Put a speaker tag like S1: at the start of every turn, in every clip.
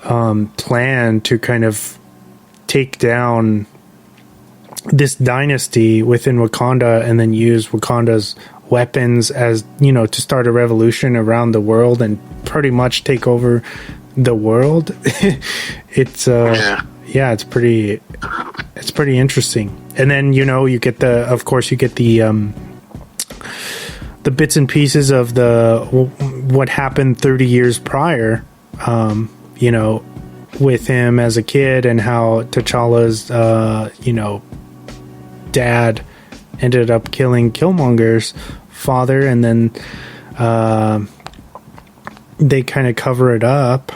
S1: plan to kind of take down this dynasty within Wakanda and then use Wakanda's weapons as, to start a revolution around the world and pretty much take over the world. It's it's pretty interesting. And then you get the bits and pieces of what happened 30 years prior, with him as a kid and how T'Challa's dad ended up killing Killmonger's father, and then they kind of cover it up,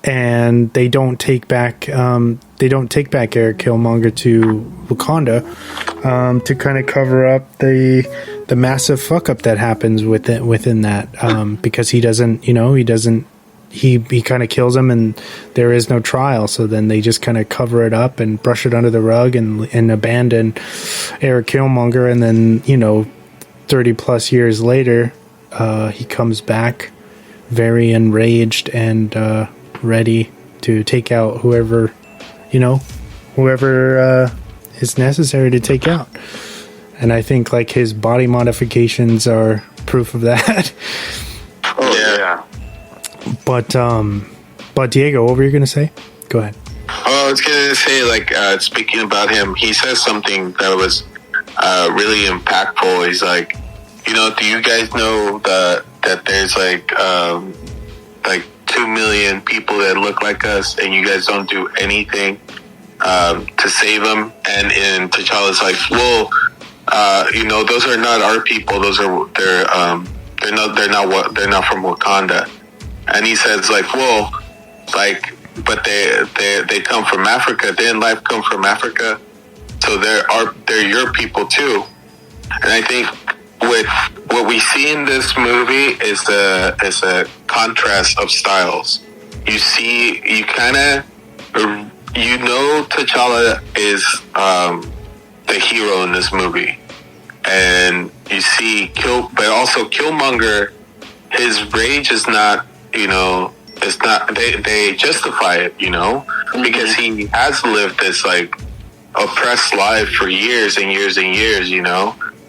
S1: and they don't take back Eric Killmonger to Wakanda to kind of cover up the massive fuck up that happens within that, because he kind of kills him and there is no trial. So then they just kind of cover it up and brush it under the rug and abandon Eric Killmonger. And then, 30 plus years later, he comes back very enraged and ready to take out whoever is necessary to take out. And I think like his body modifications are proof of that.
S2: Oh yeah.
S1: But Diego, what were you gonna say? Go ahead.
S2: Oh, I was gonna say, speaking about him, he says something that was really impactful. He's like, do you guys know that there's like 2 million people that look like us, and you guys don't do anything to save them? And T'Challa's like, well, those are not our people. They're not from Wakanda. And he says like, well, like, but they come from Africa. Didn't life come from Africa? So they're your people too. And I think what we see in this movie is a contrast of styles. You kind of T'Challa is the hero in this movie, and you see but also Killmonger, his rage is not, it's not, they justify it, because he has lived this like oppressed life for years and years and years,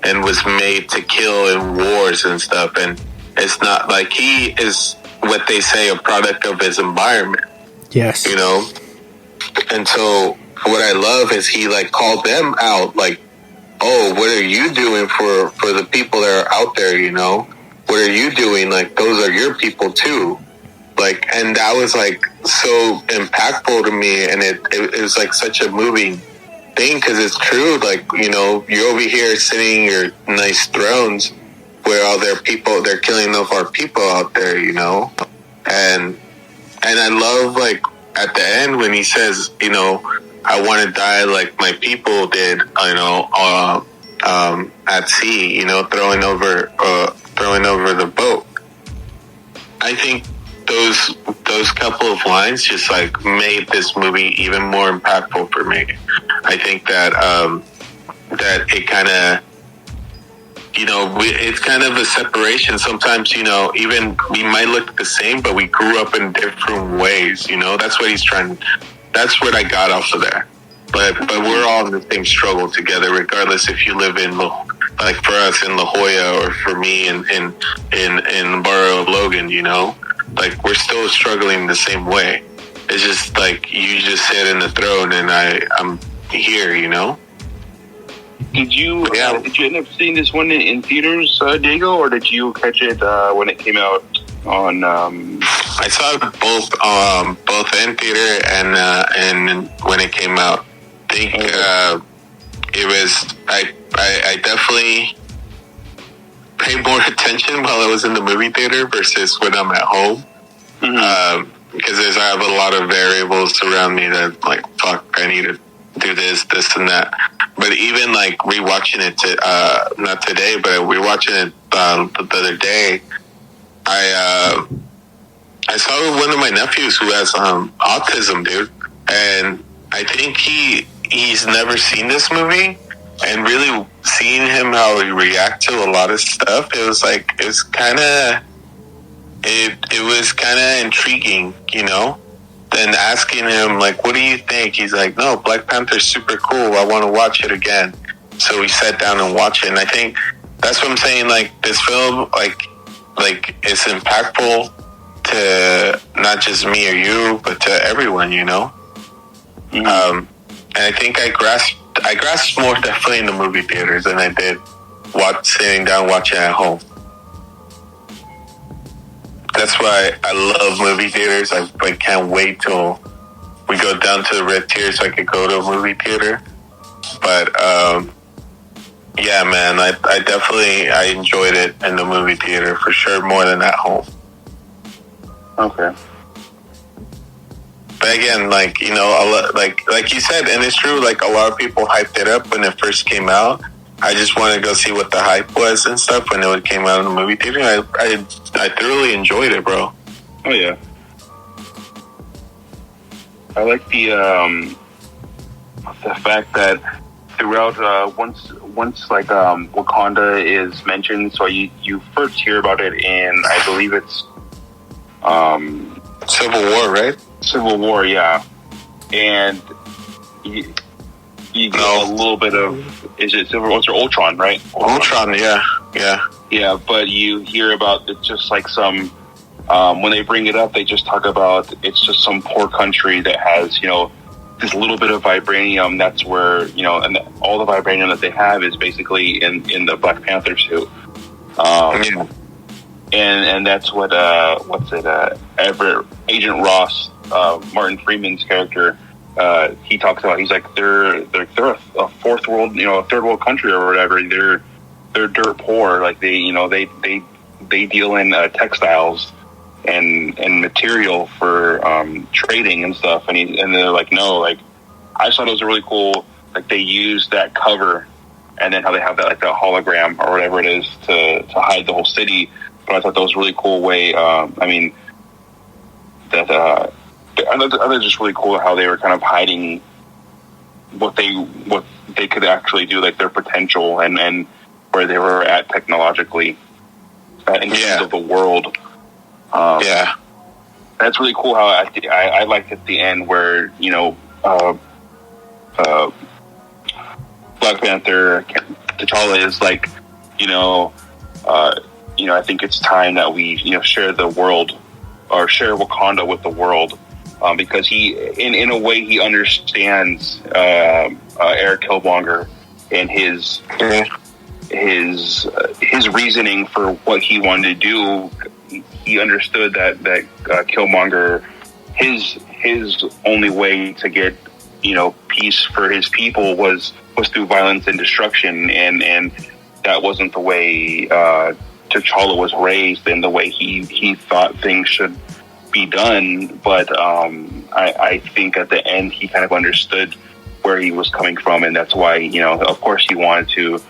S2: and was made to kill in wars and stuff. And it's not like he is what they say a product of his environment.
S1: Yes.
S2: And so what I love is he like called them out, like, oh, what are you doing for the people that are out there, What are you doing? Like, those are your people too. Like, and that was like so impactful to me, and it was like such a moving thing, because it's true. Like, you're over here sitting in your nice thrones where all their people, they're killing off our people out there, and I love like at the end when he says, I want to die like my people did, at sea, throwing over the boat. I think those couple of lines just like made this movie even more impactful for me. I think that that it kind of, it's kind of a separation. Sometimes, even we might look the same, but we grew up in different ways. That's what that's what I got off of there. But we're all in the same struggle together, regardless if you live in, like for us in La Jolla, or for me in the borough of Logan, like we're still struggling the same way. It's just like you just sit in the throne and I'm here,
S3: Did you end up seeing this one in theaters, Diego, or did you catch it when it came out on?
S2: I saw it both in theater and when it came out. I think it was. I definitely paid more attention while I was in the movie theater versus when I'm at home, because I have a lot of variables around me that like, fuck, I need to do this, and that. But even like rewatching it, not today, but rewatching it the other day, I saw one of my nephews who has autism, dude, and I think he's never seen this movie, and really seeing him how he react to a lot of stuff, it was kind of it was kind of intriguing, you know. Then asking him like, "What do you think?" He's like, "No, Black Panther's super cool. I want to watch it again." So we sat down and watched it, and I think that's what I'm saying. Like this film, like it's impactful to not just me or you, but to everyone, you know. And I think I grasped more definitely in the movie theaters than I did sitting down watching at home. That's why I love movie theaters. I can't wait till we go down to the red tier so I could go to a movie theater. But yeah, man, I definitely enjoyed it in the movie theater for sure, more than at home.
S3: Okay.
S2: But again, like, you know, like you said, and it's true, like a lot of people hyped it up when it first came out. I just wanted to go see what the hype was and stuff when it came out in the movie theater. I thoroughly enjoyed it, bro.
S3: Oh yeah. I like the fact that throughout once like Wakanda is mentioned, so you first hear about it in, I believe it's
S2: Civil War, right?
S3: Civil War, yeah. And you get a little bit of, is it Civil War or Ultron, right?
S2: Ultron, yeah.
S3: Yeah, but you hear about it's just like some, when they bring it up, they just talk about it's just some poor country that has, you know, this little bit of vibranium. That's where, you know, and all the vibranium that they have is basically in the Black Panther suit. And that's what Agent Ross, Martin Freeman's character, he talks about. He's like they're a fourth world, you know, a third world country or whatever. They're dirt poor. Like they deal in textiles and material for trading and stuff. And they're like, no, like I just thought it was really cool. Like they used that cover, and then how they have that like that hologram or whatever it is to hide the whole city. But I thought that was a really cool way. I mean, I thought it was just really cool how they were kind of hiding what they could actually do, like their potential and where they were at technologically in terms of the world. That's really cool. How I liked at the end where, you know, Black Panther T'Challa is like, you know, I think it's time that we, you know, share the world or share Wakanda with the world, because he, in a way, he understands Eric Killmonger and his reasoning for what he wanted to do. He understood that Killmonger, his only way to get, you know, peace for his people was through violence and destruction, and that wasn't the way T'Challa was raised and the way he thought things should be done. But I think at the end he kind of understood where he was coming from, and that's why, you know, of course he wanted to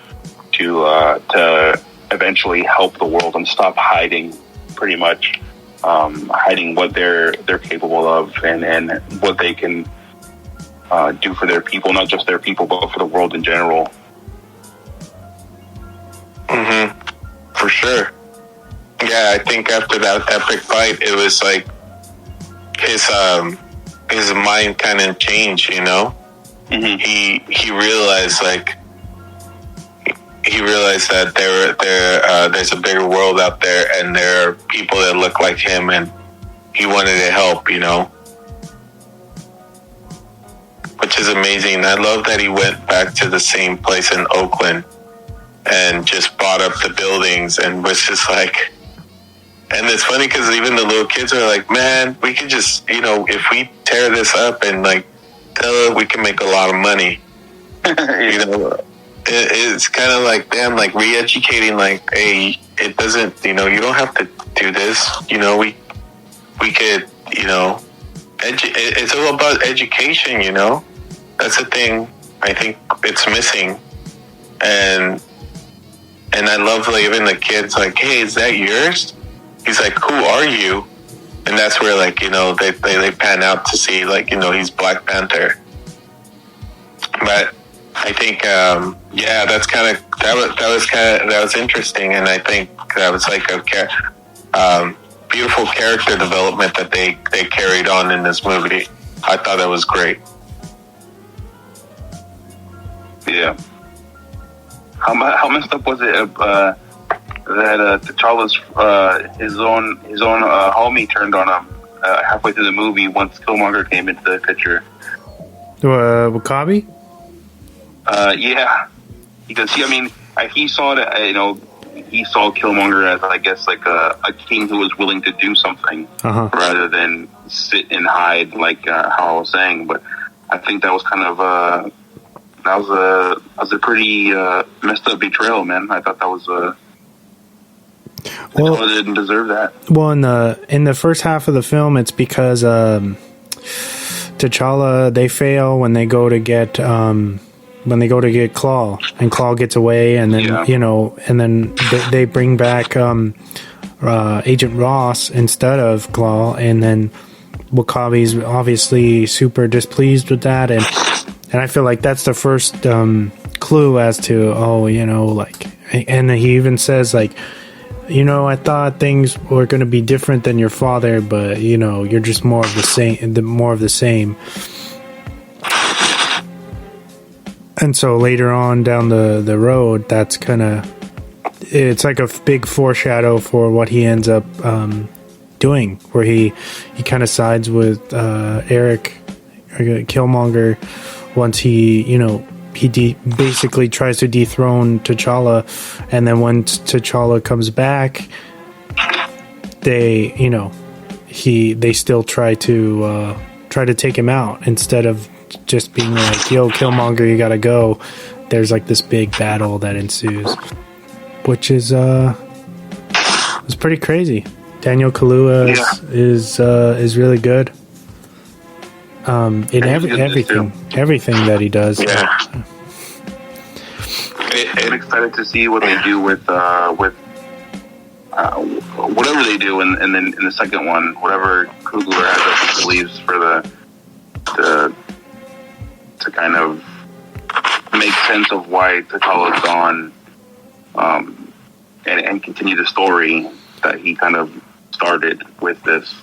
S3: eventually help the world and stop hiding, pretty much hiding what they're capable of and what they can do for their people, not just their people, but for the world in general.
S2: For sure. Yeah, I think after that epic fight, it was like his mind kind of changed, you know? He realized that there's a bigger world out there, and there are people that look like him, and he wanted to help, you know? Which is amazing. I love that he went back to the same place in Oakland and just bought up the buildings and was just like, and it's funny because even the little kids are like, man, we could just, you know, if we tear this up and like tell it, we can make a lot of money. You know, it's kind of like, damn, like re-educating, like, hey, it doesn't, you know, you don't have to do this. You know, we could, you know, it's all about education, you know? That's the thing I think it's missing. And I love, like, even the kids, like, hey, is that yours? He's like, who are you? And that's where, like, you know, they pan out to see, like, you know, he's Black Panther. But I think, yeah, that was interesting. And I think that was like, okay, beautiful character development that they carried on in this movie. I thought that was great.
S3: Yeah. How messed up was it that T'Challa's his own homie turned on him halfway through the movie once Killmonger came into the picture?
S1: Wakabi?
S3: Yeah, because he saw that he saw Killmonger as, I guess, like a king who was willing to do something rather than sit and hide, like how I was saying. But I think that was kind of that was a pretty messed up betrayal, man. I thought that was T'Challa didn't deserve that.
S1: Well, in the first half of the film, it's because T'Challa, they fail when they go to get Claw, and Claw gets away, and then they bring back Agent Ross instead of Claw, and then Wakabi's obviously super displeased with that, and I feel like that's the first clue as to and he even says like, I thought things were going to be different than your father, but you're just more of the same. And so later on down the road, that's it's like a big foreshadow for what he ends up doing, where he kind of sides with Eric Killmonger once he basically tries to dethrone T'Challa, and then once T'Challa comes back, they still try to take him out instead of just being like, yo, Killmonger, you gotta go. There's like this big battle that ensues, which is it's pretty crazy. Daniel Kaluuya is really good in everything that he does.
S2: Yeah.
S3: I'm excited to see what they do with whatever they do, and then in the second one, whatever Coogler has up his sleeves for to kind of make sense of why T'Challa's gone, and continue the story that he kind of started with this.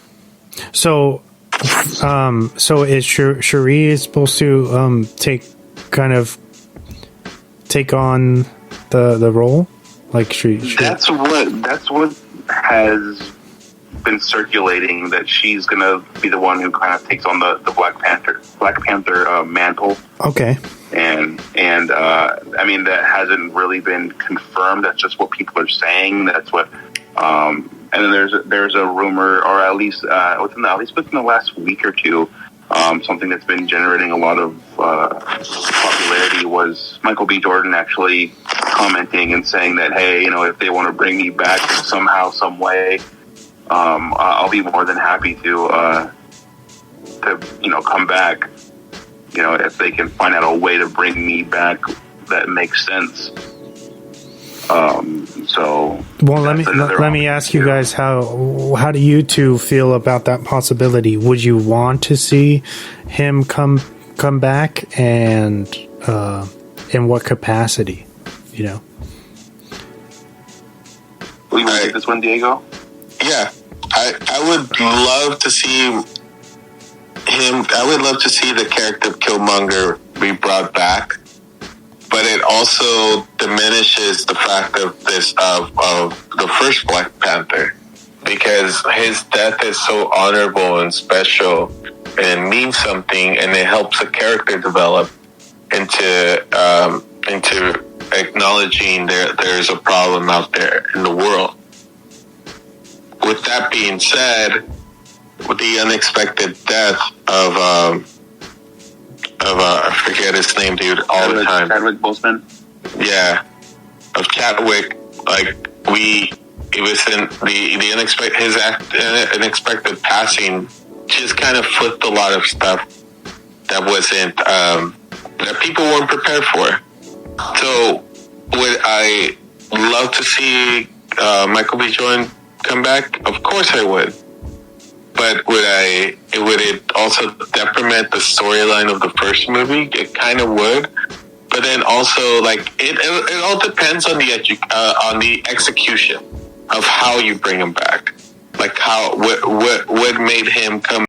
S1: So is Shuri is supposed to take on the role, like
S3: that's what has been circulating, that she's gonna be the one who kind of takes on the Black Panther mantle.
S1: Okay.
S3: And I mean, that hasn't really been confirmed. That's just what people are saying. That's what and then there's a rumor, or at least within the last week or two, something that's been generating a lot of popularity was Michael B. Jordan actually commenting and saying that, hey, if they want to bring me back somehow, some way, I'll be more than happy to come back. If they can find out a way to bring me back that makes sense.
S1: Let me ask you guys, how do you two feel about that possibility? Would you want to see him come back, and in what capacity?
S3: Will you take this one, Diego?
S2: Yeah, I would love to see him. I would love to see the character of Killmonger be brought back, but it also diminishes the fact of the first Black Panther, because his death is so honorable and special and means something, and it helps the character develop into acknowledging there's a problem out there in the world. With that being said, with the unexpected death of I forget his name, dude, all the time.
S3: Chadwick-Boseman?
S2: Yeah. Of Chadwick, it was in the unexpected passing just kind of flipped a lot of stuff that wasn't, that people weren't prepared for. So, would I love to see Michael B. Jordan come back? Of course I would. But would it also detriment the storyline of the first movie? It kind of would. But then also, it all depends on the execution of how you bring him back. like how what made him come